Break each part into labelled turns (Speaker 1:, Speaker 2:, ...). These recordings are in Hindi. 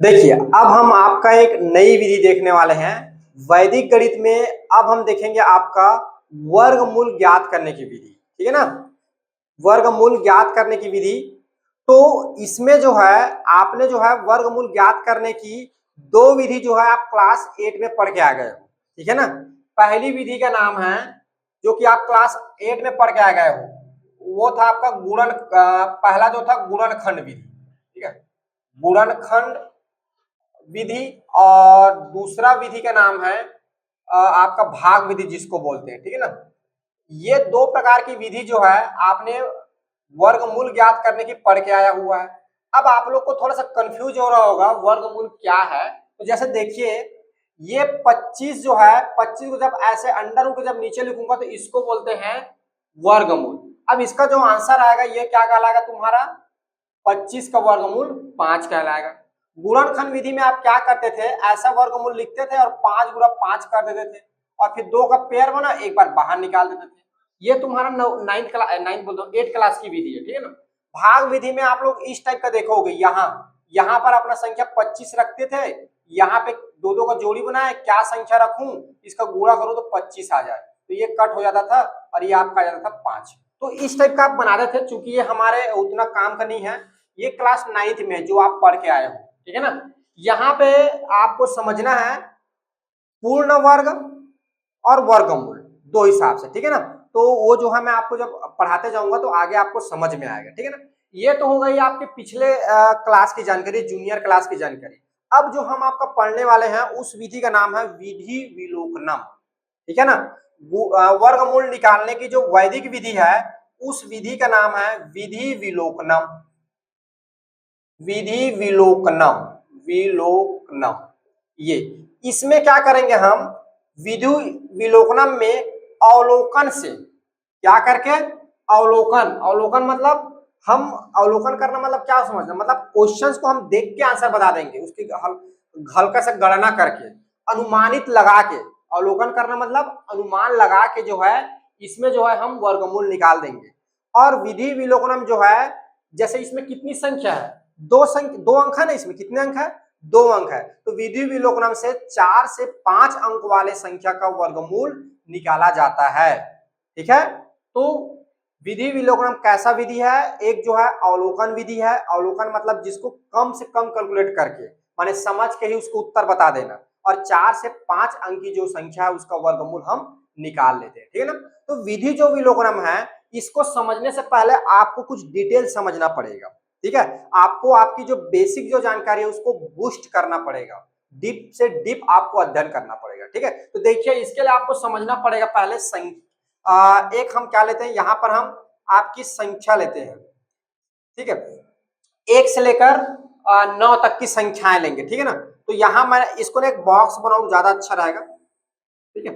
Speaker 1: देखिए, अब हम आपका एक नई विधि देखने वाले हैं वैदिक गणित में। अब हम देखेंगे आपका वर्गमूल ज्ञात करने की विधि। ठीक है ना, वर्गमूल ज्ञात करने की विधि। तो इसमें जो है आपने जो है वर्गमूल ज्ञात करने की दो विधि जो है आप क्लास 8 में पढ़ के आ गए हो। ठीक है ना, पहली विधि का नाम है जो कि आप क्लास 8 में पढ़ के आ गए हो, वो था आपका पहला जो था गुणनखंड विधि। ठीक है, गुणनखंड विधि। और दूसरा विधि का नाम है आपका भाग विधि जिसको बोलते हैं। ठीक है ना, ये दो प्रकार की विधि जो है आपने वर्गमूल ज्ञात करने की पढ़ के आया हुआ है। अब आप लोग को थोड़ा सा कंफ्यूज हो रहा होगा वर्गमूल क्या है। तो जैसे देखिए, ये 25 जो है, 25 को जब ऐसे अंडर रूट जब नीचे लिखूंगा तो इसको बोलते हैं वर्गमूल। अब इसका जो आंसर आएगा ये क्या कहलाएगा तुम्हारा, 25 का वर्गमूल 5 कहलाएगा। गुणनखंड विधि में आप क्या करते थे, ऐसा वर्गमूल लिखते थे और 5 गुणा 5 कर देते थे और फिर दो का पेयर बना एक बार बाहर निकाल देते थे। ये तुम्हारा 9th बोलता हूँ 8 क्लास की विधि है। ठीक है ना, भाग विधि में आप लोग इस टाइप का देखोगे, यहाँ पर अपना संख्या 25 रखते थे, यहाँ पे दो दो का जोड़ी बनाए, क्या संख्या रखूं, इसका गुणा करूं तो 25 आ जाए, तो ये कट हो जाता था और ये आपका आ जाता था 5। तो इस टाइप का आप बना रहे थे, चूंकि ये हमारे उतना काम का नहीं है, ये क्लास 9th में जो आप पढ़ के आए हो। ठीक है ना, यहाँ पे आपको समझना है पूर्ण वर्ग और वर्गमूल दो हिसाब से। ठीक है ना, तो वो जो है मैं आपको जब पढ़ाते जाऊंगा तो आगे आपको समझ में आएगा। ठीक है ना, ये तो हो गई आपके पिछले क्लास की जानकारी, जूनियर क्लास की जानकारी। अब जो हम आपका पढ़ने वाले हैं उस विधि का नाम है विधि विलोकनम। ठीक है ना, वर्गमूल निकालने की जो वैदिक विधि है उस विधि का नाम है विधि विलोकनम। विधि विलोकनम, विलोकनम। ये इसमें क्या करेंगे हम, विधि विलोकनम में अवलोकन से, क्या करके, अवलोकन। अवलोकन मतलब हम, अवलोकन करना मतलब क्या समझना, मतलब क्वेश्चंस को हम देख के आंसर बता देंगे, उसकी हल्का से गणना करके, अनुमानित लगा के। अवलोकन करना मतलब अनुमान लगा के जो है इसमें जो है हम वर्गमूल निकाल देंगे। और विधि विलोकनम जो है, जैसे इसमें कितनी संख्या है, दो अंक है ना, इसमें कितने अंक है, 2 अंक है, तो विधि विलोकनम से 4 से 5 अंक वाले संख्या का वर्गमूल निकाला जाता है। ठीक है, तो विधि विलोकनम कैसा विधि है, एक जो है अवलोकन विधि है। अवलोकन मतलब जिसको कम से कम कैलकुलेट करके, माने समझ के ही उसको उत्तर बता देना, और 4 से 5 अंक की जो संख्या है उसका वर्गमूल हम निकाल लेते हैं। ठीक है ना, तो विधि जो विलोकनम है इसको समझने से पहले आपको कुछ डिटेल समझना पड़ेगा। ठीक है, आपको आपकी जो बेसिक जो जानकारी है उसको बूस्ट करना पड़ेगा, डीप से डीप आपको अध्ययन करना पड़ेगा। ठीक है, तो देखिए इसके लिए आपको समझना पड़ेगा पहले एक हम क्या लेते हैं, यहाँ पर हम आपकी संख्या लेते हैं। ठीक है, 1 से लेकर 9 तक की संख्याएं लेंगे। ठीक है ना, तो यहाँ मैं इसको ना एक बॉक्स बनाऊं ज्यादा अच्छा रहेगा। ठीक है,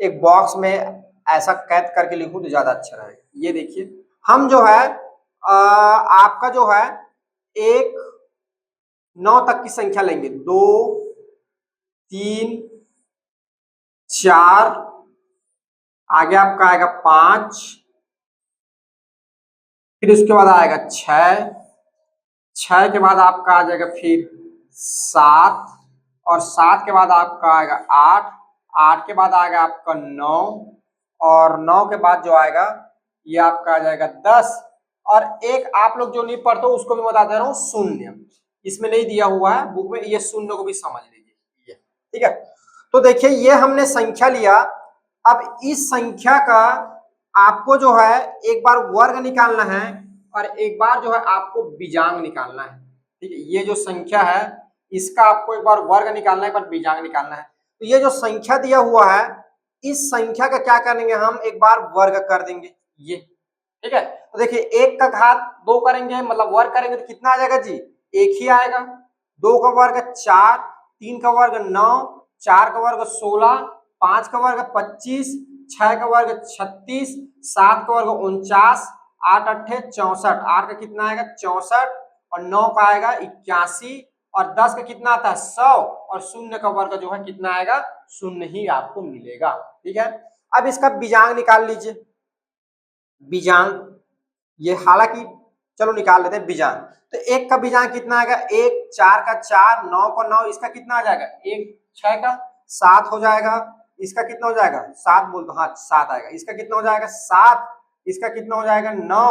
Speaker 1: एक बॉक्स में ऐसा कैद करके लिखूं तो ज्यादा अच्छा रहेगा। ये देखिए, हम जो है आपका जो है एक 9 तक की संख्या लेंगे, 2 3 4, आगे आपका आएगा 5, फिर उसके बाद आएगा 6, 6 के बाद आपका आ जाएगा फिर 7, और 7 के बाद आपका आएगा 8, 8 के बाद आएगा आपका 9, और 9 के बाद जो आएगा ये आपका आ जाएगा 10। और एक आप लोग जो नहीं पढ़ते उसको भी बता दे रहा हूँ, शून्य। इसमें नहीं दिया हुआ है बुक में, ये शून्य को भी समझ लीजिए। ठीक है, तो देखिए ये हमने संख्या लिया। अब इस संख्या का आपको जो है एक बार वर्ग निकालना है और एक बार जो है आपको बीजांग निकालना है। ठीक है, ये जो संख्या है इसका आपको एक बार वर्ग निकालना है, एक बार बीजांग निकालना है। तो ये जो संख्या दिया हुआ है इस संख्या का क्या करेंगे हम, एक बार वर्ग कर देंगे ये। ठीक है, तो देखिए 1 का घात 2 करेंगे मतलब वर्ग करेंगे तो कितना आ जाएगा जी, 1 ही आएगा। 2 का वर्ग 4, 3 का वर्ग 9, 4 का वर्ग 16, 5 का वर्ग 25, 6 का वर्ग 36, 7 का वर्ग 49, 8 अट्ठे 64, 8 का कितना आएगा 64, और 9 का आएगा 81, और 10 का कितना आता है 100, और शून्य का वर्ग जो है कितना आएगा, शून्य ही आपको मिलेगा। ठीक है, अब इसका बीजांग निकाल लीजिए। बीजांग, ये हालांकि चलो निकाल लेते हैं बीजान। तो एक का बीजान कितना आएगा, एक, चार का चार, नौ का नौ, इसका कितना आ जाएगा, एक, छह का सात हो जाएगा, इसका कितना हो जाएगा, सात बोल दो, हाँ सात आएगा, इसका कितना हो जाएगा सात, इसका कितना हो जाएगा नौ,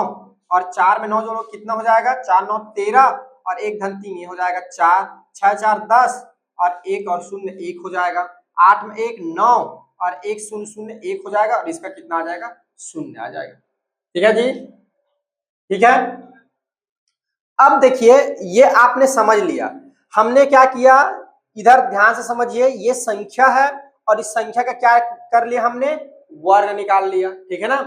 Speaker 1: और चार में नौ जोड़ो कितना हो जाएगा, चार नौ 13, और एक धन तीन ये हो जाएगा चार, छह चार 10, और एक और शून्य एक हो जाएगा, आठ में एक नौ, और एक शून्य शून्य एक हो जाएगा, और इसका कितना आ जाएगा, शून्य आ जाएगा। ठीक है जी, ठीक है। अब देखिए ये आपने समझ लिया, हमने क्या किया, इधर ध्यान से समझिए, ये संख्या है और इस संख्या का क्या कर लिया हमने, वर्ग निकाल लिया, ठीक है ना।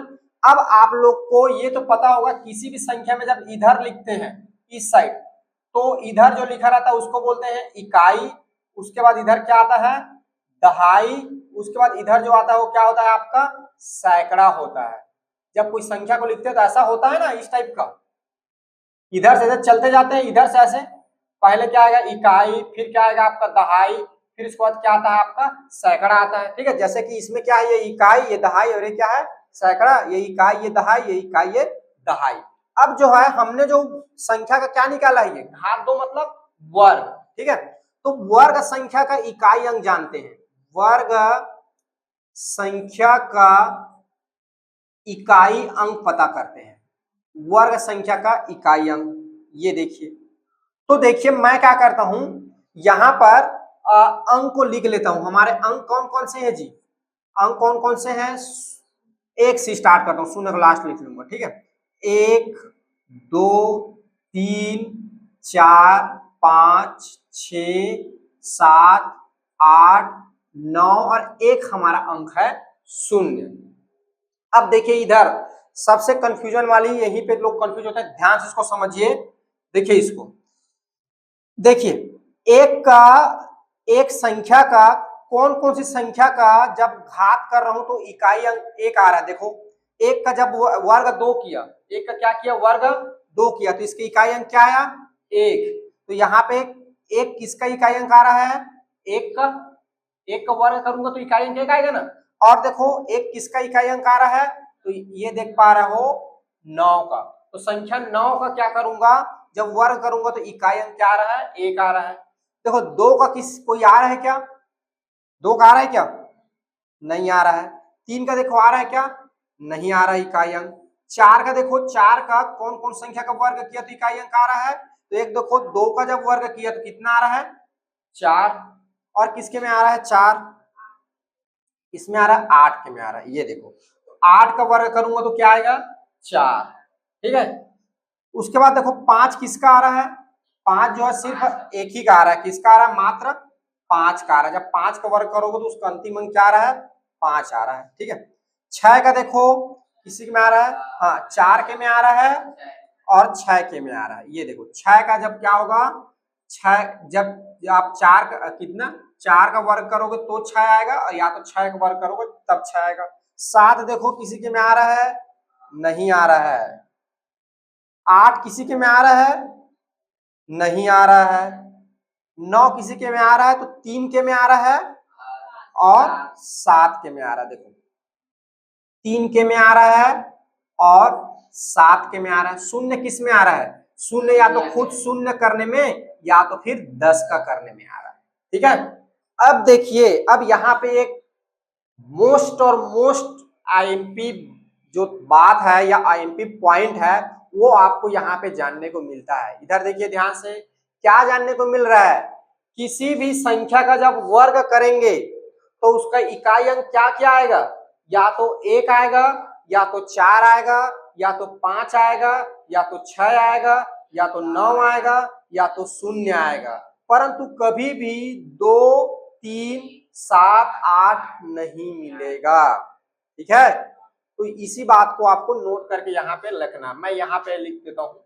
Speaker 1: अब आप लोग को ये तो पता होगा, किसी भी संख्या में जब इधर लिखते हैं इस साइड, तो इधर जो लिखा रहता है उसको बोलते हैं इकाई, उसके बाद इधर क्या आता है, दहाई, उसके बाद इधर जो आता है वो क्या होता है आपका, सैकड़ा होता है। जब कोई संख्या को लिखते हैं तो ऐसा होता है ना, इस टाइप का, इधर से इधर चलते जाते हैं, इधर से ऐसे, पहले क्या आएगा इकाई, फिर क्या आएगा आपका दहाई, फिर इसके बाद क्या आता है आपका सैकड़ा आता है। ठीक है, जैसे कि इसमें क्या है, ये इकाई, ये दहाई, और ये क्या है सैकड़ा, ये इकाई, ये दहाई, ये इकाई, ये दहाई। अब जो है हमने जो संख्या का क्या निकाला है, ये घात दो मतलब वर्ग। ठीक है, तो वर्ग संख्या का इकाई अंक जानते हैं, वर्ग संख्या का इकाई अंक पता करते हैं, वर्ग संख्या का इकाई अंक। ये देखिए, तो देखिए मैं क्या करता हूं, यहां पर अंक को लिख लेता हूं। हमारे अंक कौन कौन से हैं जी, अंक कौन कौन से हैं, एक से स्टार्ट करता हूं, शून्य का लास्ट लिख लूंगा। ठीक है, एक, दो, तीन, चार, पांच, छ, सात, आठ, नौ, और एक हमारा अंक है शून्य। अब देखिए इधर सबसे कंफ्यूजन वाली, यहीं पे लोग कंफ्यूज होते हैं, ध्यान से इसको समझिए। देखिए इसको, देखिए एक संख्या का, कौन कौन सी संख्या का जब घात कर रहा हूं तो इकाई अंक एक आ रहा है। देखो एक का जब वर्ग दो किया, एक का क्या किया, वर्ग दो किया, तो इसके इकाई अंक क्या आया, एक। तो यहाँ पे एक किसका इकाई अंक आ रहा है, एक का, एक का वर्ग करूंगा तो इकाई अंक एक आएगा ना। और देखो एक किसका इकाई अंक आ रहा है, तो ये देख पा रहे हो नौ का, तो संख्या नौ का क्या करूंगा, जब वर्ग करूंगा तो इकाई अंक क्या आ रहा है, एक आ रहा है। देखो दो का किस कोई आ रहा है क्या, दो का आ रहा है क्या, नहीं आ रहा है। तीन का देखो आ रहा है क्या, नहीं आ रहा है इकाई अंक। चार का देखो, चार का कौन कौन संख्या का वर्ग किया तो इकाई अंक आ रहा है, तो एक देखो दो का जब वर्ग किया तो कितना आ रहा है, चार। और किसके में आ रहा है, चार, इसमें आ रहा है आठ के में आ रहा है, ये देखो आठ का वर्ग करूंगा तो क्या आएगा, चार। ठीक है, उसके बाद देखो पांच किसका आ रहा है, पांच जो है सिर्फ एक ही का आ रहा है, किसका आ रहा है, मात्र पांच का आ रहा है। जब पांच का वर्ग करोगे तो उसका अंतिम अंक क्या आ रहा है, पांच आ रहा है। ठीक है, छह का देखो किसी के में आ रहा है, हाँ चार के में आ रहा है और छह के में आ रहा है। ये देखो छह का जब क्या होगा, छह जब आप चार का कितना, चार का वर्ग करोगे तो छह आएगा, और या तो छह का वर्ग करोगे तब छह आएगा। सात देखो किसी के में आ रहा है, नहीं आ रहा है। आठ किसी के में आ रहा है, नहीं आ रहा है। नौ किसी के में आ रहा है तो तीन के में आ रहा है, और सात के में आ रहा है। देखो तीन के में आ रहा है और सात के में आ रहा है। शून्य किस में आ रहा है, शून्य या तो खुद शून्य करने में या तो फिर 10 का करने में आ रहा है। ठीक है, अब देखिए, अब यहाँ पे एक मोस्ट आईएमपी जो बात है या आईएमपी पॉइंट है, वो आपको यहाँ पे जानने को मिलता है। इधर देखिए ध्यान से, क्या जानने को मिल रहा है, किसी भी संख्या का जब वर्ग करेंगे तो उसका इकाई अंक क्या क्या आएगा, या तो एक आएगा, या तो चार आएगा, या तो पांच आएगा, या तो छह आएगा, या तो नौ आएगा, या तो शून्य आएगा, परंतु कभी भी दो, तीन, सात, आठ नहीं मिलेगा। ठीक है, तो इसी बात को आपको नोट करके यहाँ पे लिखना, मैं यहाँ पे लिख देता हूं।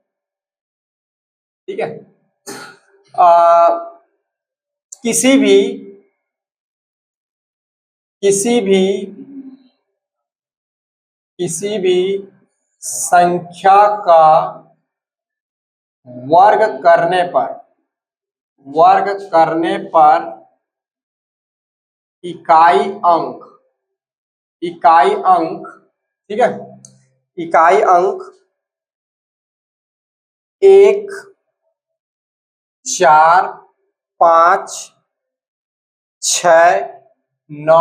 Speaker 1: ठीक है, किसी भी किसी भी किसी भी संख्या का वर्ग करने पर इकाई अंक, ठीक है, इकाई अंक 1 4 5 6 9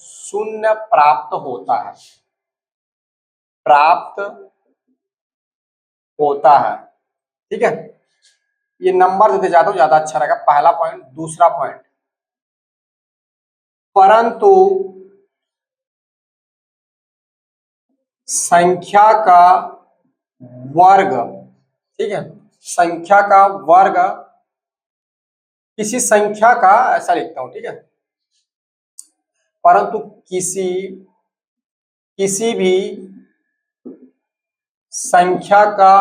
Speaker 1: 0 प्राप्त होता है, प्राप्त होता है। ठीक है, ये नंबर देते जाता हूं ज्यादा अच्छा रहेगा, पहला पॉइंट। दूसरा पॉइंट, परंतु संख्या का वर्ग, ठीक है, संख्या का वर्ग, किसी संख्या का, ऐसा लिखता हूं, ठीक है, परंतु किसी भी संख्या का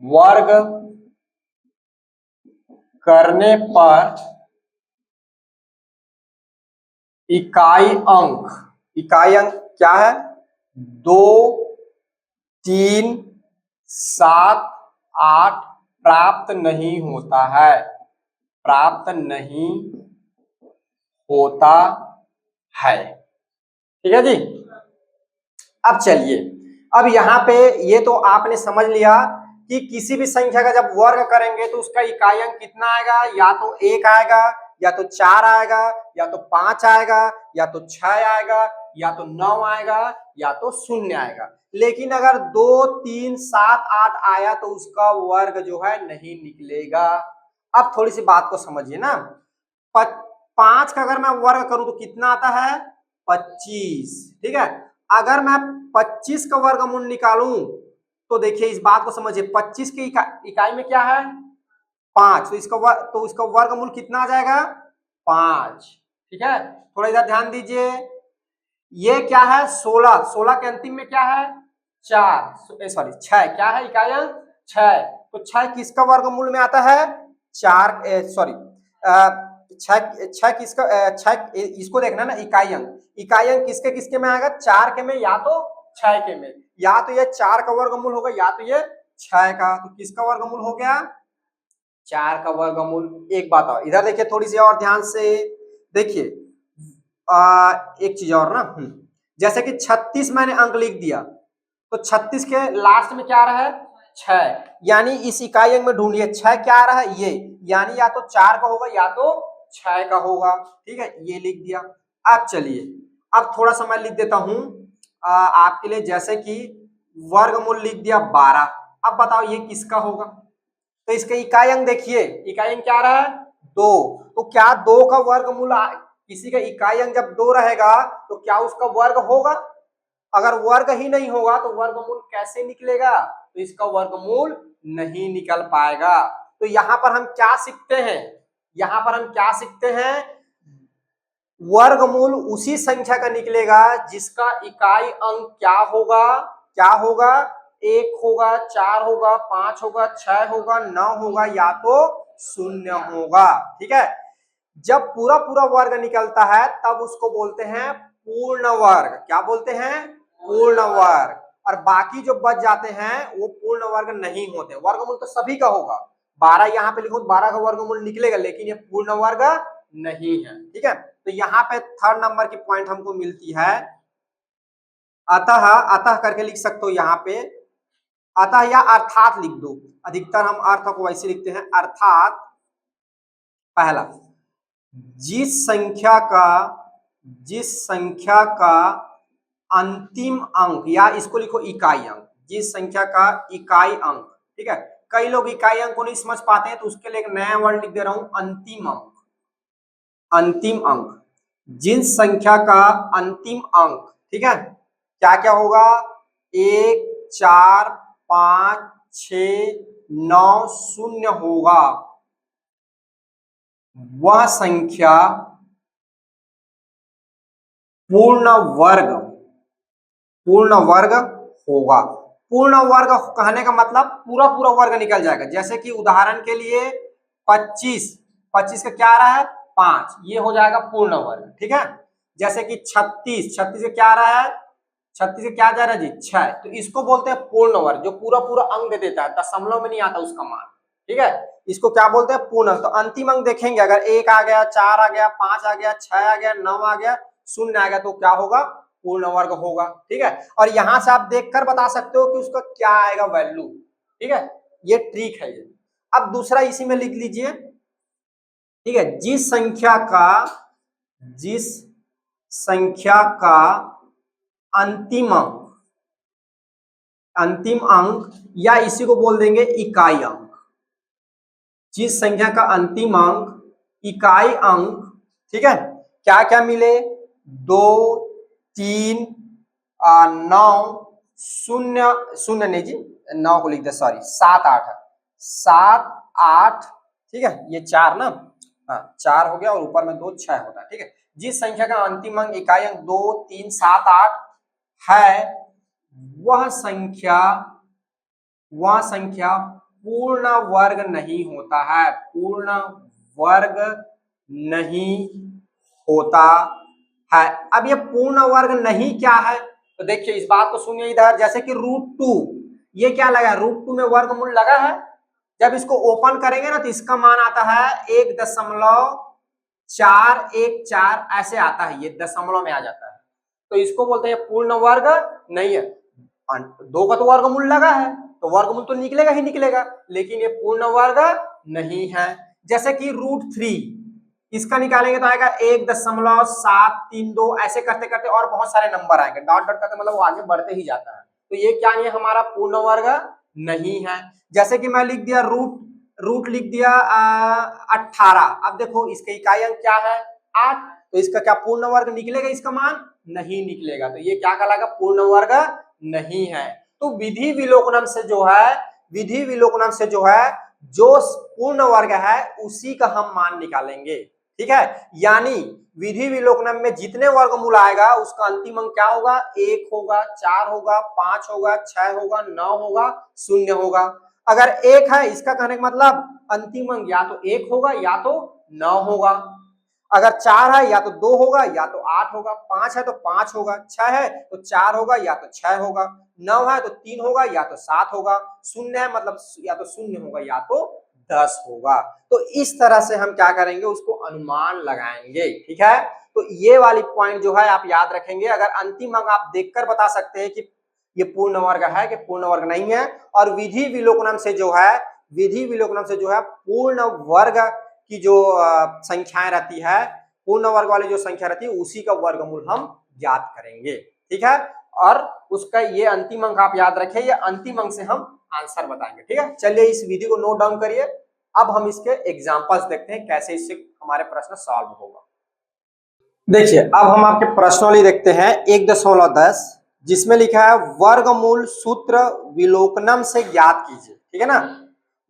Speaker 1: वर्ग करने पर इकाई अंक क्या है? 2 3 7 8 प्राप्त नहीं होता है, प्राप्त नहीं होता है। ठीक है जी। अब चलिए, अब यहाँ पे ये तो आपने समझ लिया कि किसी भी संख्या का जब वर्ग करेंगे तो उसका इकाई अंक कितना आएगा, या तो 1 आएगा, या तो 4 आएगा, या तो 5 आएगा, या तो 6 आएगा, या तो 9 आएगा, या तो 0 आएगा। लेकिन अगर 2 3 7 8 आया तो उसका वर्ग जो है नहीं निकलेगा। अब थोड़ी सी बात को समझिए ना, 5 का अगर मैं वर्ग करूं तो कितना आता है? 25। ठीक है, अगर मैं 25 का वर्गमूल निकालूं तो देखिए इस बात को समझिए, 25 की इकाई में क्या है? 5, तो इसका वर्गमूल कितना आ जाएगा? 5। ठीक है, थोड़ा इधर ध्यान दीजिए, ये क्या है? 16, 16 के अंतिम में क्या है? 4, सॉरी 6, क्या है इकाई अंक? 6। तो 6 किसका वर्गमूल में आता है? 4, सॉरी 6 किसका, 6 इसको देखना ना, इकाई अंक किसके किसके में आएगा? 4 के में, या तो 6 के में। या तो ये 4 का वर्गमूल होगा, या तो ये 6 का। तो किसका वर्गमूल हो गया? 4 का वर्गमूल। एक बात और इधर देखिए, थोड़ी सी और ध्यान से देखिए, एक चीज और ना, जैसे कि 36 मैंने अंक लिख दिया, तो 36 के लास्ट में क्या आ रहा है? 6, यानी इस इकाई अंक में ढूंढिए 6 क्या आ रहा है? ये, यानी या तो 4 का होगा, या तो 6 का होगा। ठीक है, ये लिख दिया। अब चलिए, अब थोड़ा सा मैं लिख देता हूं आपके लिए, जैसे कि वर्गमूल लिख दिया 12। अब बताओ ये किसका होगा? तो इसके इकाई अंक देखिए, इकाई अंक क्या आ रहा है? 2। तो क्या 2 का वर्गमूल, किसी का इकाई अंक जब 2 रहेगा तो क्या उसका वर्ग होगा? अगर वर्ग ही नहीं होगा तो वर्गमूल कैसे निकलेगा? तो इसका वर्गमूल नहीं निकल पाएगा। तो यहां पर हम क्या सीखते हैं? यहां पर हम क्या सीखते हैं? वर्गमूल उसी संख्या का निकलेगा जिसका इकाई अंक क्या होगा? क्या होगा? 1 होगा, 4 होगा, 5 होगा, 6 होगा, 9 होगा, या तो 0 होगा। ठीक है, जब पूरा पूरा वर्ग निकलता है तब उसको बोलते हैं पूर्ण वर्ग। क्या बोलते हैं? पूर्ण वर्ग। और बाकी जो बच जाते हैं वो पूर्ण वर्ग नहीं होते। वर्गमूल तो सभी का होगा, 12 यहाँ पे लिखो, 12 का वर्गमूल निकलेगा, लेकिन ये पूर्ण वर्ग नहीं है। ठीक है, तो यहाँ पे थर्ड नंबर की पॉइंट हमको मिलती है, अतः, अतः करके लिख सकते हो यहाँ पे, अतः या अर्थात लिख दो। अधिकतर हम अर्थ को वैसे लिखते हैं, अर्थात पहला, जिस संख्या का अंतिम अंक, या इसको लिखो इकाई अंक, जिस संख्या का इकाई अंक। ठीक है, कई लोग इकाई अंक को नहीं समझ पाते हैं, तो उसके लिए एक नया वर्ड लिख दे रहा हूं, अंतिम अंक। अंतिम अंक, जिस संख्या का अंतिम अंक, ठीक है, क्या क्या होगा? 1 4 5 6 9 0 होगा, वह संख्या पूर्ण वर्ग होगा। पूर्ण वर्ग कहने का मतलब पूरा पूरा वर्ग निकल जाएगा। जैसे कि उदाहरण के लिए 25, 25 का क्या आ रहा है? 5, ये हो जाएगा पूर्ण वर्ग। ठीक है, जैसे कि 36, 36 का क्या आ रहा है? 36 का क्या जा रहा है जी? 6। तो इसको बोलते हैं पूर्ण वर्ग, जो पूरा पूरा अंक दे देता है, दशमलव में नहीं आता उसका मान। ठीक है, इसको क्या बोलते हैं? पूर्ण। तो अंतिम अंक देखेंगे, अगर 1 आ गया, 4 आ गया, 5 आ गया, 6 आ गया, 9 आ गया, 0 आ गया, तो क्या होगा? पूर्ण वर्ग होगा। ठीक है, और यहां से आप देखकर बता सकते हो कि उसका क्या आएगा वैल्यू। ठीक है, ये ट्रिक है ये। अब दूसरा इसी में लिख लीजिए, ठीक है, जिस संख्या का अंतिम अंक या इसी को बोल देंगे इकाई अंक, जिस संख्या का अंतिम अंक इकाई अंक, ठीक है, क्या क्या मिले, 2 3 9 शून्य शून्य नहीं जी, 9 को लिख दे, सॉरी 7 8 7 8, ठीक है, ये 4 ना, हाँ 4 हो गया और ऊपर में 2 6 होता है, ठीक है। जिस संख्या का अंतिम अंक इकाई अंक 2 3 7 8 है, वह संख्या पूर्ण वर्ग नहीं होता है, पूर्ण वर्ग नहीं होता है। अब ये पूर्ण वर्ग नहीं क्या है, तो देखिए इस बात को सुनिए इधर, जैसे कि √2, ये क्या लगा है, √2 में वर्गमूल लगा है, जब इसको ओपन करेंगे ना तो इसका मान आता है 1.414, ऐसे आता है, ये दशमलव में आ जाता है, तो इसको बोलते हैं पूर्ण वर्ग नहीं है। 2 का तो वर्गमूल लगा है तो वर्गमूल तो निकलेगा ही निकलेगा, लेकिन ये पूर्ण वर्ग नहीं है। जैसे कि √3, इसका निकालेंगे तो आएगा 1.732, ऐसे करते करते और बहुत सारे नंबर आएंगे, डॉट डॉट करते मतलब वो आगे बढ़ते ही जाता है, तो ये क्या नहीं है, हमारा पूर्ण वर्ग नहीं है। जैसे कि मैं लिख दिया रूट लिख दिया 18, अब देखो इसका इकाई अंक क्या है 8, तो इसका क्या पूर्ण वर्ग निकलेगा, इसका मान नहीं निकलेगा, तो ये क्या कहलाएगा, पूर्ण वर्ग नहीं है। तो विधि विलोकनम से जो है जो पूर्ण वर्ग है उसी का हम मान निकालेंगे, ठीक है। यानी विधि विलोकनम में जितने वर्गमूल आएगा उसका अंतिम अंक क्या होगा, 1 होगा, 4 होगा, 5 होगा, 6 होगा, 9 होगा, 0 होगा। अगर 1 है, इसका कहने का मतलब अंतिम अंक या तो 1 होगा या तो 9 होगा। अगर 4 है या तो 2 होगा या तो 8 होगा, 5 है तो 5 होगा, 6 है तो 4 होगा या तो 6 होगा, 9 है तो 3 होगा या तो 7 होगा, 0 है मतलब या तो 0 होगा या तो 10 होगा। तो इस तरह से हम क्या करेंगे, उसको अनुमान लगाएंगे, ठीक है। तो ये वाली पॉइंट जो है आप याद रखेंगे। अगर अंतिम अंक आप देखकर बता सकते हैं कि ये पूर्ण वर्ग है कि पूर्ण वर्ग नहीं है, और विधि विलोकनम से जो है पूर्ण वर्ग की जो संख्याएं रहती है, पूर्ण वर्ग वाली जो संख्या रहती है उसी का वर्गमूल हम ज्ञात करेंगे, ठीक है। और उसका ये अंतिम अंक आप याद रखें, ये अंतिम अंक से हम आंसर बताएंगे, ठीक है। चलिए इस विधि को नोट डाउन करिए। अब हम इसके एग्जांपल्स देखते हैं कैसे इससे हमारे प्रश्न सॉल्व होगा। देखिए अब हम आपके प्रश्नावली देखते हैं 1.10, जिसमें लिखा है वर्गमूल सूत्र विलोकनम से ज्ञात कीजिए, ठीक है ना।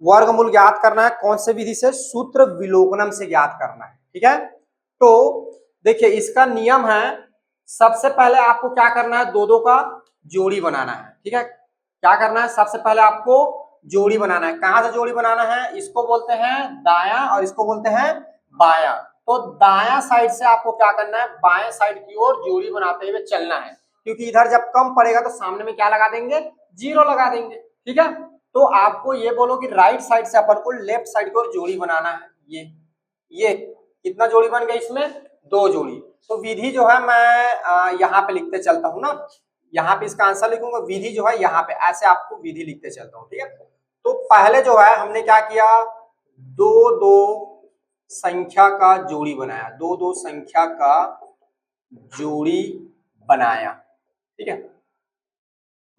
Speaker 1: वर्गमूल ज्ञात करना है कौन से विधि से, सूत्र विलोकनम से ज्ञात करना है, ठीक है। तो देखिए इसका नियम है, सबसे पहले आपको क्या करना है, 2 2 का जोड़ी बनाना है, ठीक है। क्या करना है, सबसे पहले आपको जोड़ी बनाना है। कहां से जोड़ी बनाना है, इसको बोलते हैं दायां और इसको बोलते हैं बायां। तो दायां साइड से आपको क्या करना है, बाएं साइड की ओर जोड़ी बनाते हुए चलना है, क्योंकि इधर जब कम पड़ेगा तो सामने में क्या लगा देंगे, 0 लगा देंगे, ठीक है। तो आपको ये बोलो कि राइट साइड से अपन को लेफ्ट साइड की ओर जोड़ी बनाना है। ये कितना जोड़ी बन गया, इसमें 2 जोड़ी। तो विधि जो है मैं यहाँ पे लिखते चलता हूँ ना, यहाँ पे इसका आंसर लिखूंगा, विधि जो है यहाँ पे ऐसे आपको विधि लिखते चलता हूँ, ठीक है। तो पहले जो है हमने क्या किया, 2 2 संख्या का जोड़ी बनाया, 2 2 संख्या का जोड़ी बनाया, ठीक है,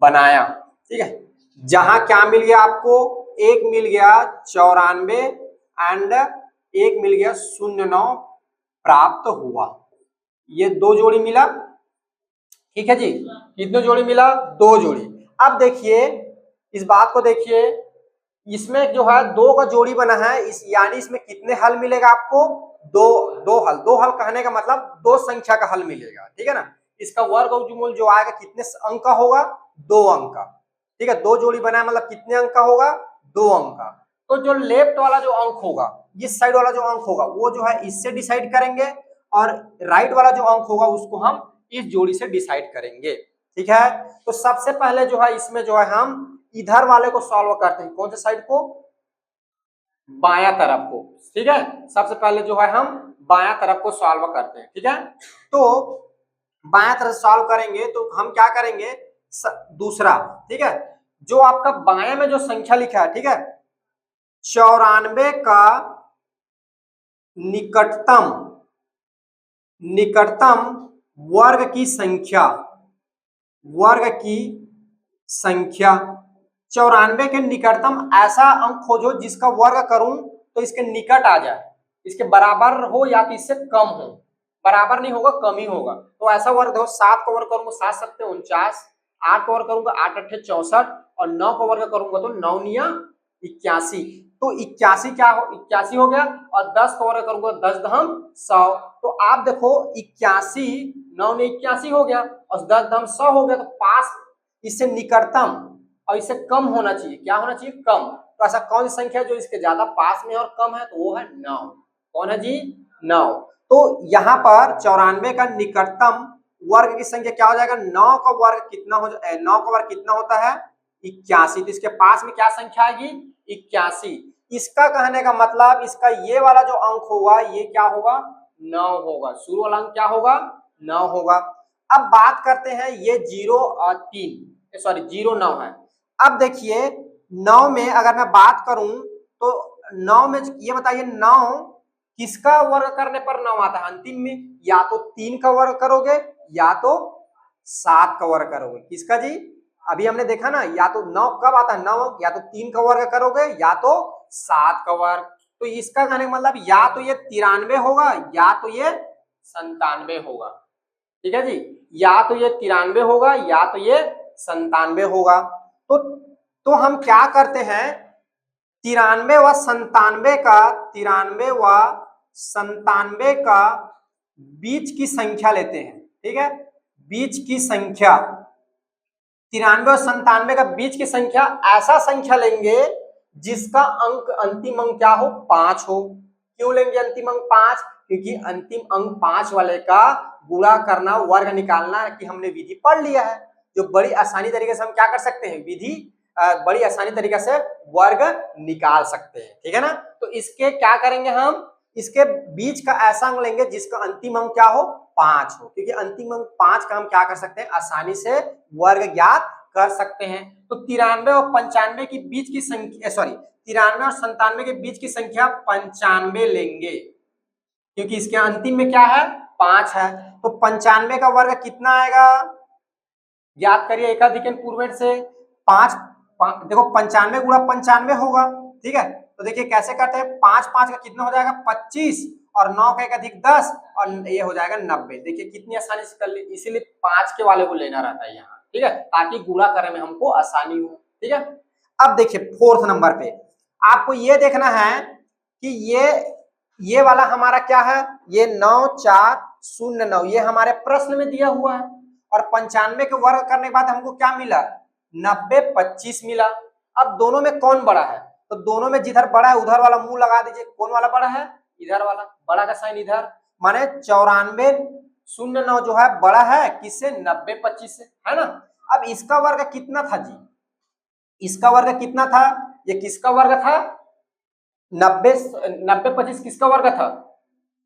Speaker 1: बनाया, ठीक है। जहां क्या मिल गया आपको, एक मिल गया 94 एंड एक मिल गया 09 प्राप्त हुआ, ये 2 जोड़ी मिला, ठीक है जी। कितने जोड़ी मिला, 2 जोड़ी। अब देखिए इस बात को देखिए, इसमें जो है 2 का जोड़ी बना है, इस यानी इसमें कितने हल मिलेगा आपको, 2 हल। 2 हल कहने का मतलब 2 संख्या का हल मिलेगा, ठीक है ना। इसका वर्गमूल जो आएगा कितने अंक का होगा, 2 अंक का, ठीक है। 2 जोड़ी बना है मतलब कितने अंक का होगा, 2 अंक का। तो जो लेफ्ट वाला जो अंक होगा, इस साइड वाला जो अंक होगा वो जो है इससे डिसाइड करेंगे, और राइट वाला जो अंक होगा उसको हम इस जोड़ी से डिसाइड करेंगे, ठीक है। तो सबसे पहले जो है इसमें जो है हम इधर वाले को सॉल्व करते हैं, कौन से साइड को, बायां तरफ को, ठीक है। सबसे पहले जो है हम बायां तरफ को सॉल्व करते हैं, ठीक है। तो बायां तरफ सॉल्व करेंगे तो हम क्या करेंगे, दूसरा, ठीक है, जो आपका बाएं में जो संख्या लिखा है, ठीक है, 94 का निकटतम निकटतम वर्ग की संख्या, वर्ग की संख्या 94 के निकटतम ऐसा अंक खोजो जिसका वर्ग करूं तो इसके निकट आ जाए, इसके बराबर हो या तो इससे कम हो, बराबर नहीं होगा कम ही होगा। तो ऐसा वर्ग देखो, 7 का वर्ग करूंगा 7 7 49, 8 का वर्ग करूंगा 8 8 64 और 9 का वर्ग करूंगा तो 9 9 81। तो 81 क्या हो, 81 हो गया और 10 का वर्ग करूंगा 10 दहम 100। तो आप देखो 81 9 ने 81 हो गया और 10 दहम 100 हो गया। तो पास इससे निकटतम और इससे कम होना चाहिए, क्या होना चाहिए, कम। तो ऐसा कौन सी संख्या जो इसके ज्यादा पास में और कम है, तो वो है 9। कौन है जी, 9। तो यहाँ पर 94 का निकटतम वर्ग की संख्या क्या हो जाएगा, 9 का वर्ग कितना हो, 9 का वर्ग कितना होता है 81। तो इसके पास में क्या संख्या आएगी 81। इसका कहने का मतलब इसका ये वाला जो अंक होगा ये क्या होगा 9 होगा, शुरू वाला अंक क्या होगा 9 होगा। अब बात करते हैं ये 0 और 3 सॉरी 0 9 है। अब देखिए 9 में अगर मैं बात करूं तो 9 में ये बताइए 9 किसका वर्ग करने पर 9 आता है अंतिम में, या तो 3 का वर्ग करोगे या तो 7 का वर्ग करोगे। किसका जी, अभी हमने देखा ना, या तो 9 कब आता है 9, या तो 3 का वर्ग करोगे या तो 7 का वर्ग। तो इसका कहने का मतलब या तो ये 93 होगा या तो ये 97 होगा। ठीक है जी, या तो ये 93 होगा या तो ये 97 होगा। तो हम क्या करते हैं 93 व 97 का 93 व 97 का बीच की संख्या लेते हैं। ठीक है, बीच की संख्या 93 और 97 का बीच की संख्या ऐसा संख्या लेंगे जिसका अंक अंतिम अंक क्या हो 5 हो। क्यों लेंगे अंतिम अंक 5, क्योंकि अंतिम अंक 5 वाले का गुणा करना वर्ग निकालना कि हमने विधि पढ़ लिया है, जो बड़ी आसानी तरीके से हम क्या कर सकते हैं, विधि बड़ी आसानी तरीके से वर्ग निकाल सकते हैं। ठीक है ना, तो इसके क्या करेंगे हम, इसके बीच का ऐसा अंक लेंगे जिसका अंतिम अंक क्या हो 5 हो, क्योंकि अंतिम अंक 5 का हम क्या कर सकते हैं आसानी से वर्ग ज्ञात कर सकते हैं। तो 93 और 95 के बीच की संख्या, सॉरी 93 और 97 के बीच की संख्या 95 लेंगे, क्योंकि इसके अंतिम में क्या है 5 है। तो 95 का वर्ग कितना आएगा, याद करिए एकाधिकन पूर्वेट से 5 देखो 95 गुणा 95 होगा। ठीक है, तो देखिए कैसे करते हैं, 5 5 का कितना हो जाएगा 25 और 9 का 1 अधिक 10 और ये हो जाएगा 90। देखिए कितनी आसानी से कर ली, इसीलिए 5 के वाले को लेना रहता है यहाँ। ठीक है, ताकि गुणा करने में हमको आसानी हो। ठीक है, अब देखिए 4th नंबर पे आपको ये देखना है कि ये वाला हमारा क्या है, ये 9409 ये हमारे प्रश्न में दिया हुआ है और 95 के वर्ग करने के बाद हमको क्या मिला 90 25 मिला। अब दोनों में कौन बड़ा है, तो दोनों में जिधर बड़ा है उधर वाला मुंह लगा दीजिए। कौन वाला बड़ा है, इधर वाला, बड़ा का साइन इधर, माने 9409 जो है बड़ा है किससे 90 25 से, है ना। अब इसका वर्ग कितना था जी, इसका वर्ग कितना था, ये किसका वर्ग था 90 25 किसका वर्ग था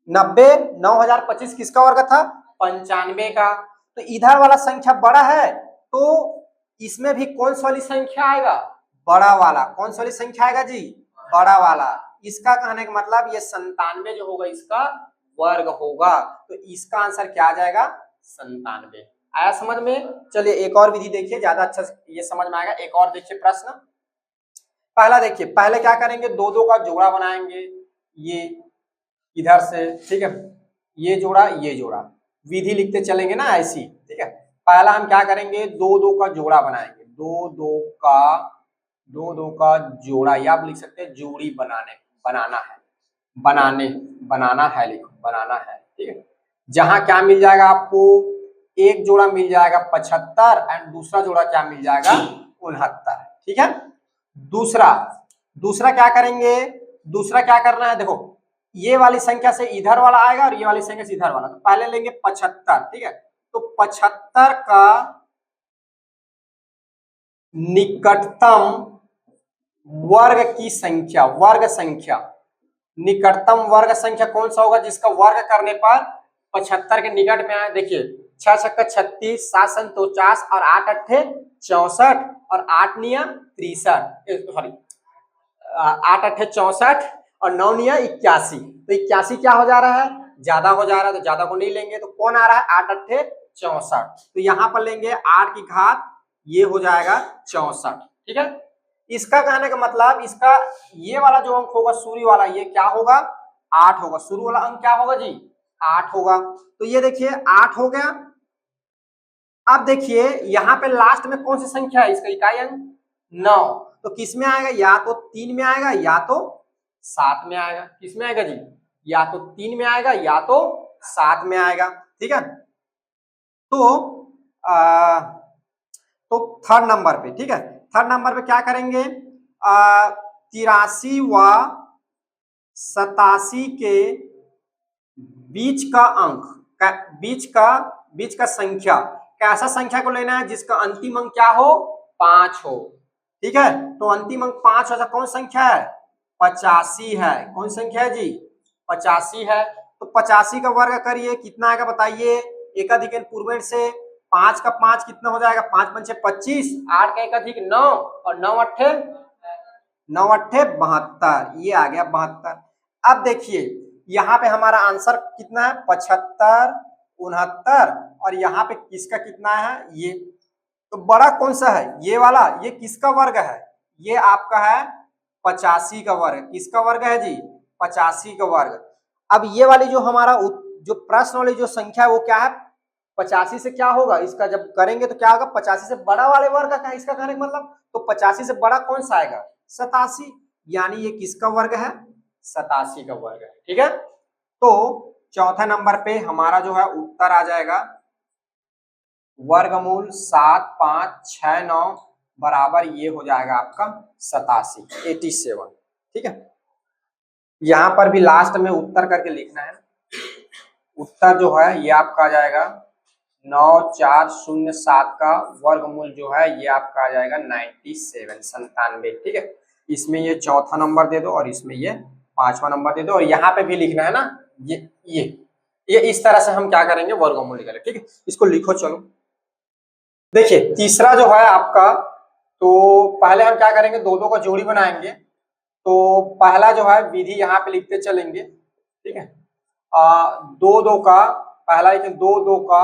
Speaker 1: 90 9025 किसका वर्ग था 95 का। तो इधर वाला संख्या बड़ा है तो इसमें भी कौन सी वाली संख्या आएगा, बड़ा वाला। कौन सी वाली संख्या आएगा जी, बड़ा वाला। इसका कहने का मतलब ये 97 जो होगा इसका वर्ग होगा, तो इसका आंसर क्या आ जाएगा 97। आया समझ में। चलिए एक और विधि देखिए, ज्यादा अच्छा ये समझ में आएगा। एक और देखिए प्रश्न, पहला देखिए, पहले क्या करेंगे 2 2 का जोड़ा बनाएंगे, ये इधर से, ठीक है, ये जोड़ा ये जोड़ा, विधि लिखते चलेंगे ना ऐसी। ठीक है, पहला हम क्या करेंगे 2 2 का जोड़ा बनाएंगे, 2 2 का जोड़ा, या आप लिख सकते हैं जोड़ी बनाना है, लिखो बनाना है। ठीक है, जहां क्या मिल जाएगा आपको, एक जोड़ा मिल जाएगा 75 एंड दूसरा जोड़ा क्या मिल जाएगा 69। ठीक है, दूसरा क्या करेंगे, दूसरा क्या करना है, देखो ये वाली संख्या से इधर वाला आएगा और ये वाली संख्या से इधर वाला, तो पहले लेंगे 75। ठीक है, तो 75 का निकटतम वर्ग की संख्या, निकटतम वर्ग संख्या कौन सा होगा जिसका वर्ग करने पर 75 के निकट में आए। देखिए 6 छक्का 36, 7 संग 49 और 8 अट्ठे 64 और 8 निया 63, सॉरी 8 अट्ठे 64 और 9 निया 81। तो 81 क्या हो जा रहा है, ज्यादा हो जा रहा है, तो ज्यादा को नहीं लेंगे, तो कौन आ रहा है 8 अट्ठे 64। तो यहाँ पर लेंगे 8 की घात, ये हो जाएगा 64। ठीक है, इसका कहने का मतलब इसका ये वाला जो अंक होगा शुरू वाला, ये क्या होगा 8 होगा। शुरू वाला अंक क्या होगा जी 8 होगा। तो ये देखिए 8 हो गया। अब देखिए यहाँ पे लास्ट में कौन सी संख्या है, इसका इकाई अंक 9। तो किस में आएगा, या तो 3 में आएगा या तो 7 में आएगा। किस में आएगा जी, या तो 3 में आएगा या तो 7 में आएगा। ठीक है, तो तो थर्ड नंबर पे, ठीक है, थर्ड नंबर पे क्या करेंगे, 83 व 87 के बीच का अंक, बीच का संख्या, कैसा संख्या को लेना है जिसका अंतिम अंक क्या हो 5 हो। ठीक है, तो अंतिम अंक 5 हो, कौन संख्या है 85 है। कौन संख्या है जी 85 है। तो 85 का वर्ग करिए, कितना आएगा बताइए, एक अधिक पूर्व से 5 का 5 कितना हो जाएगा, 5 पंचे 25, 8 का एक अधिक 9 और 9 अट्ठे 72, ये आ गया 72। अब देखिए यहाँ पे हमारा आंसर कितना है 75, 69 और यहाँ पे किसका कितना है ये, तो बड़ा कौन सा है ये वाला, ये किसका वर्ग है, ये आपका है 85 का वर्ग। किसका वर्ग है जी 85 का वर्ग। अब ये वाली जो हमारा जो प्रश्न वाली जो संख्या है वो क्या है 85 से क्या होगा, इसका जब करेंगे तो क्या होगा 85 से बड़ा वाले वर्ग का क्या, इसका कहने का मतलब, तो 85 से बड़ा कौन सा आएगा 87, यानी ये किसका वर्ग है 87 का वर्ग है। ठीक है, तो चौथे नंबर पे हमारा जो है उत्तर आ जाएगा वर्गमूल 7569 बराबर ये हो जाएगा आपका 87। ठीक है, यहां पर भी लास्ट में उत्तर करके लिखना है। उत्तर जो है ये आपका आ जाएगा 9407 का वर्गमूल जो है ये आपका आ जाएगा 97। ठीक है, इसमें ये चौथा नंबर दे दो और इसमें ये पांचवा नंबर दे दो, और यहाँ पे भी लिखना है ना ये इस तरह से हम क्या करेंगे वर्गमूल निकालेंगे। ठीक है, इसको लिखो। चलो देखिए तीसरा जो है आपका, तो पहले हम क्या करेंगे दो दो का जोड़ी बनाएंगे। तो पहला जो है विधि यहाँ पे लिखते चलेंगे। ठीक है, दो दो का पहला लिखें, दो दो का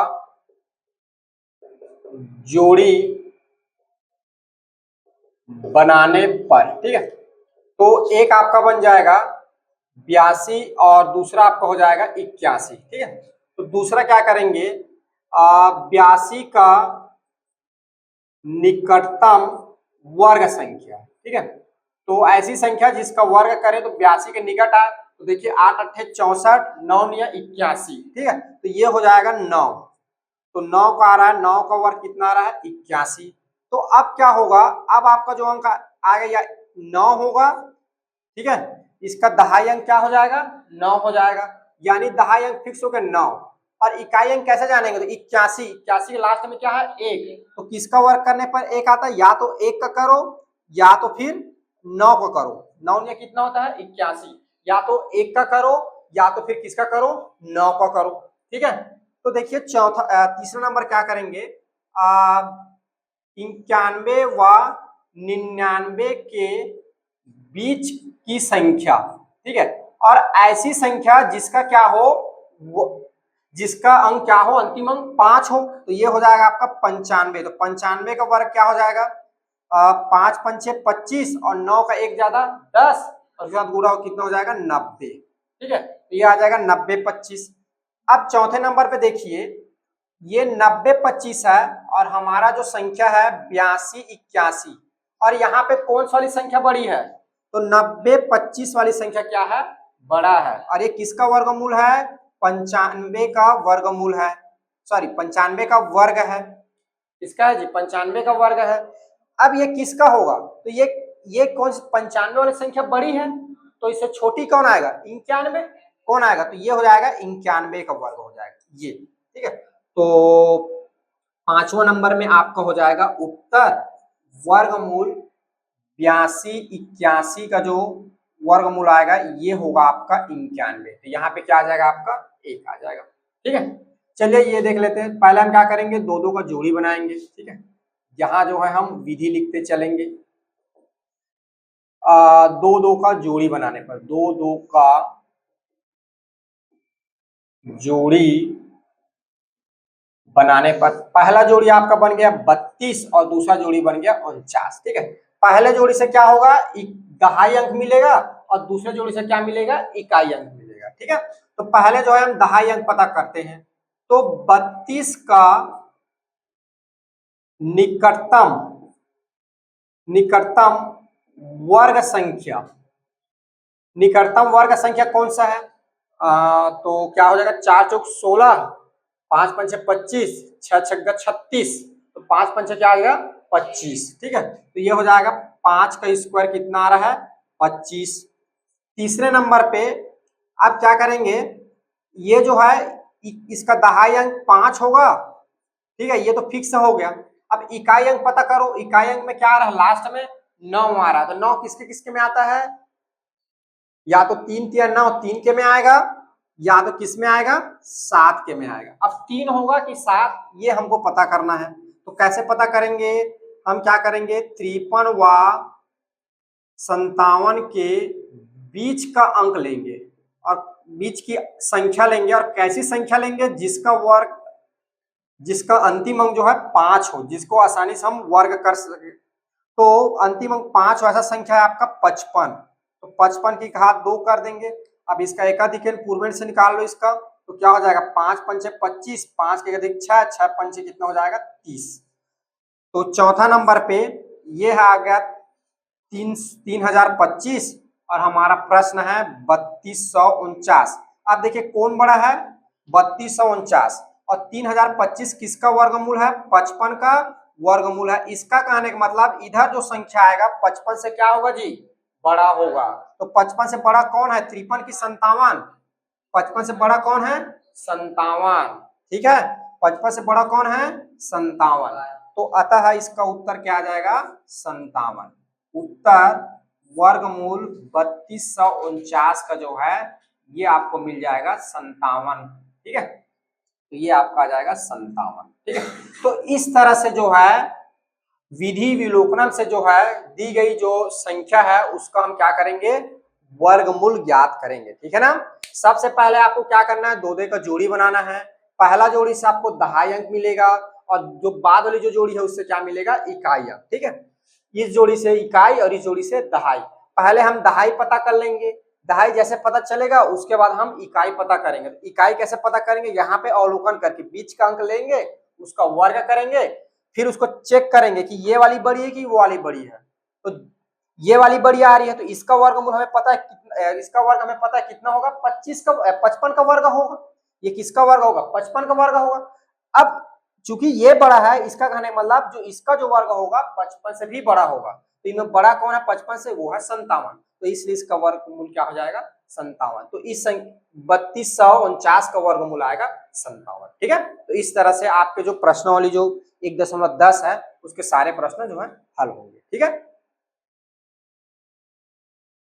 Speaker 1: जोड़ी बनाने पर, ठीक है, तो एक आपका बन जाएगा 82 और दूसरा आपका हो जाएगा 81। ठीक है, तो दूसरा क्या करेंगे 82 का निकटतम वर्ग संख्या। ठीक है, तो ऐसी संख्या जिसका वर्ग करें तो 82 के निकट आए, तो देखिए 8 अट्ठे 64, 9 निया 81। ठीक है, तो ये हो जाएगा 9, तो 9 का आ रहा है, 9 का वर्ग कितना आ रहा है 81। तो अब क्या होगा, अब आपका जो अंक आ गया 9 होगा। ठीक है, इसका दहाई अंक क्या हो जाएगा 9 हो जाएगा, यानी दहाई अंक फिक्स हो गया 9। और इकाई अंक कैसे जानेंगे, तो 81, 81 के लास्ट में क्या है 1, तो किसका वर्ग करने पर 1 आता है, या तो 1 का करो या तो फिर 9 का करो। 9 में कितना होता है 81, या तो 1 का करो या तो फिर किसका करो 9 का करो। ठीक है, तो देखिए तीसरा नंबर क्या करेंगे, 91 व 99 के बीच की संख्या। ठीक है, और ऐसी संख्या जिसका क्या हो वो जिसका अंक क्या हो अंतिम अंक 5 हो, तो ये हो जाएगा आपका 95। तो 95 का वर्ग क्या हो जाएगा 5 पंचे 25 और 9 का 1 ज्यादा 10 और उसके बाद गुणा कितना हो जाएगा 90। ठीक है, तो ये आ जाएगा 90 25। अब चौथे नंबर पे देखिए ये 90 25 है और हमारा जो संख्या है 82 81, और यहाँ पे कौन सी वाली संख्या बड़ी है, तो 90 25 वाली संख्या क्या है बड़ा है, और ये किसका वर्गमूल है 95 का वर्गमूल है, सॉरी 95 का वर्ग है। किसका है जी 95 का वर्ग है। अब ये किसका होगा, तो ये कौन सी 95 वाली संख्या बड़ी है, तो इससे छोटी कौन आएगा 91 कौन आएगा, तो ये हो जाएगा 91 का वर्ग हो जाएगा ये। ठीक है, तो पांचवा नंबर में आपका हो जाएगा उत्तर वर्गमूल 82 81 का जो वर्गमूल आएगा ये होगा आपका 91। तो यहाँ पे क्या आ जाएगा आपका 1 आ जाएगा। ठीक है, चलिए ये देख लेते हैं। पहले हम क्या करेंगे, दो दो का जोड़ी बनाएंगे, ठीक है। यहाँ जो है हम विधि लिखते चलेंगे। दो दो का जोड़ी बनाने पर, दो दो का जोड़ी बनाने पर पहला जोड़ी आपका बन गया 32 और दूसरा जोड़ी बन गया 49, ठीक है। पहले जोड़ी से क्या होगा, दहाई अंक मिलेगा और दूसरे जोड़ी से क्या मिलेगा, इकाई अंक मिलेगा, ठीक है। तो पहले जो है हम दहाई अंक पता करते हैं। तो 32 का निकटतम निकटतम वर्ग संख्या, निकटतम वर्ग संख्या कौन सा है, तो क्या हो जाएगा, 4 चौक 16, 5 पंचे 25, 6 छक्का 36, तो 5 पंचे क्या आएगा 25, ठीक है। तो ये हो जाएगा 5 का स्क्वायर कितना आ रहा है 25। तीसरे नंबर पे आप क्या करेंगे, ये जो है इसका दहाई अंक 5 होगा, ठीक है, ये तो फिक्स हो गया। अब इकाई अंक पता करो, इकाई अंक में क्या आ रहा है, लास्ट में 9 आ रहा है। तो 9 किसके किसके में आता है, या तो 3 तिया 9 3 के में आएगा, या तो किस में आएगा 7 के में आएगा। अब 3 होगा कि 7, ये हमको पता करना है। तो कैसे पता करेंगे, हम क्या करेंगे, 53 व 57 के बीच का अंक लेंगे और बीच की संख्या लेंगे। और कैसी संख्या लेंगे, जिसका वर्ग, जिसका अंतिम अंक जो है 5 हो, जिसको आसानी से हम वर्ग कर सके। तो अंतिम अंक 5 ऐसा संख्या है आपका 55, तो 55 की घात 2 कर देंगे। अब इसका एकाधिकन पूर्वेण से निकाल लो इसका, तो क्या हो जाएगा 5 पंचे 25, 5 के अधिक 6, 6 पंचे कितना हो जाएगा 30। तो चौथा नंबर पे ये है आ गया 3025 और हमारा प्रश्न है 3249। अब देखिए कौन बड़ा है, 3249 और 3025 किसका वर्गमूल है, 55 का वर्गमूल है। इसका कहने का मतलब इधर जो संख्या आएगा 55 से क्या होगा जी, बड़ा होगा। तो 55 से बड़ा कौन है, 53 की 57, 55 से बड़ा कौन है 57, ठीक है। 55 से बड़ा कौन है 57, तो अतः इसका उत्तर क्या आ जाएगा 57। उत्तर वर्गमूल 3249 का जो है ये आपको मिल जाएगा 57, ठीक है। तो ये आपका आ जाएगा 57, ठीक है। तो इस तरह से जो है विधि विलोकनम से जो है दी गई जो संख्या है उसका हम क्या करेंगे, वर्गमूल ज्ञात करेंगे, ठीक है ना। सबसे पहले आपको क्या करना है, दो दो का जोड़ी बनाना है। पहला जोड़ी से आपको दहाई अंक मिलेगा और जो बाद वाली जो जोड़ी है उससे क्या मिलेगा, इकाई अंक, ठीक है। इस जोड़ी से इकाई और इस जोड़ी से दहाई। पहले हम दहाई पता कर लेंगे, दहाई जैसे पता चलेगा उसके बाद हम इकाई पता करेंगे। तो इकाई कैसे पता करेंगे, यहाँ पे अवलोकन करके बीच का अंक लेंगे, उसका वर्ग करेंगे, फिर उसको चेक करेंगे कि ये वाली बड़ी है कि वो वाली बड़ी है। तो ये वाली बड़ी आ रही है तो इसका वर्गमूल हमें पता है कितना, इसका वर्ग हमें पता है कितना होगा 25 का 55 का वर्ग होगा। ये किसका वर्ग होगा 55 का वर्ग होगा। अब चूंकि ये बड़ा है, इसका कहने मतलब जो इसका जो वर्ग होगा 55 से भी बड़ा होगा। तो इनमें बड़ा कौन है 55 से, वो है 57, तो इसलिए इसका वर्गमूल क्या हो जाएगा 57। तो इस 3249 का वर्गमूल आएगा 57, ठीक है। तो इस तरह से आपके जो प्रश्नावली जो 1.10 है उसके सारे प्रश्न जो है हल होंगे, ठीक है।